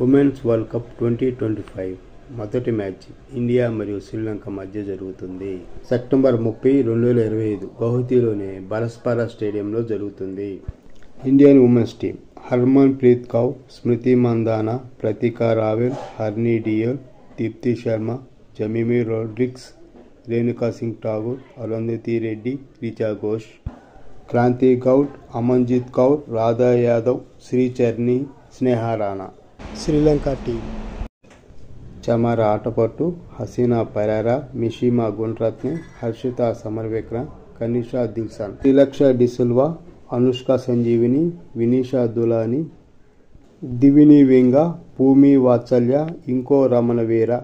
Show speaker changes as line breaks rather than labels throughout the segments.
Women's world cup 2025 మొదటి match India మరియు శ్రీలంక మధ్య జరుగుతుంది. సెప్టెంబర్ 30, 2025 గౌహతిలోని బరస్పారా స్టేడియంలో జరుగుతుంది. Indian women's team Harmanpreet Kaur, Smriti Mandhana, Pratika Rawal, Harleen Deol, Deepti Sharma, Jemimah Rodrigues, Renuka Singh Thakur, Arundhati Reddy, Richa Ghosh, Kranti Goud, Amanjot Kaur, Radha Yadav, Sricharani, Sneha Rana. Sri Lanka team Chamari Athapaththu Hasini Perera, Vishmi Gunaratne, Harshitha Samarawickrama, Kavisha Dilhari, Nilakshi de Silva, Anushka Sanjeewani, Vinisha Dulani, Dewmi Vihanga, Piumi Wathsala, Inoka Ranaweera,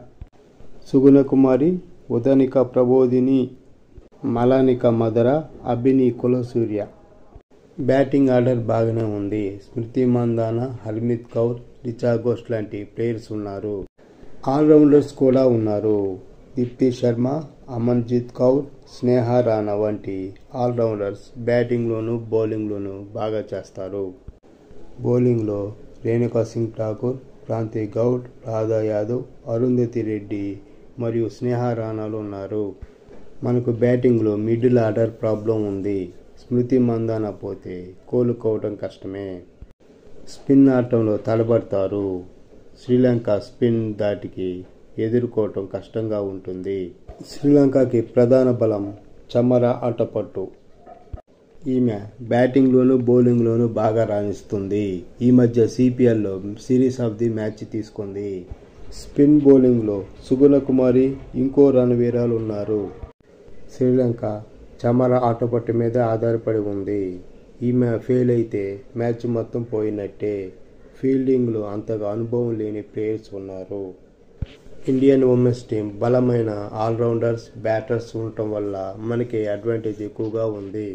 Sugandika Kumari, Udeshika Prabodhani, Malki Madara, Achini Kulasuriya. Batting order బాగానే ఉంది. స్మృతి మందాన, హర్మిత్ కౌర్, రిచా ఘోష్ లాంటి ప్లేయర్స్ ఉన్నారు. ఆల్రౌండర్స్ కూడా ఉన్నారు. దీప్తి శర్మ, అమన్జీత్ కౌర్, స్నేహ రాణా వంటి ఆల్రౌండర్స్ బ్యాటింగ్లోనూ బౌలింగ్లోనూ బాగా చేస్తారు. బౌలింగ్లో రేణుకా సింగ్ ఠాకూర్, క్రాంతి గౌడ్, రాధా యాదవ్, అరుంధతి రెడ్డి మరియు స్నేహ రాణాలు ఉన్నారు. మనకు బ్యాటింగ్లో మిడిల్ ఆర్డర్ ప్రాబ్లం ఉంది. స్మృతి మందాన పోతే కోలుకోవడం కష్టమే. స్పిన్ ఆటంలో తడబడతారు. శ్రీలంక స్పిన్ ధాటికి ఎదుర్కోవటం కష్టంగా ఉంటుంది. శ్రీలంకకి ప్రధాన బలం చమర ఆటపట్టు. ఈమె బ్యాటింగ్లోనూ బౌలింగ్లోనూ బాగా రాణిస్తుంది. ఈ మధ్య సిపిఎల్లో సిరీస్ ఆఫ్ ది మ్యాచ్ తీసుకుంది. స్పిన్ బౌలింగ్లో సుగుణకుమారి, ఇంకో రణవీరాలు ఉన్నారు. శ్రీలంక చమర ఆటపట్టు మీద ఆధారపడి ఉంది. ఈమె ఫెయిల్ అయితే మ్యాచ్ మొత్తం పోయినట్టే. ఫీల్డింగ్లో అంతగా అనుభవం లేని ప్లేయర్స్ ఉన్నారు. ఇండియన్ ఉమెన్స్ టీం బలమైన ఆల్రౌండర్స్, బ్యాటర్స్ ఉండటం వల్ల మనకి అడ్వాంటేజ్ ఎక్కువగా ఉంది.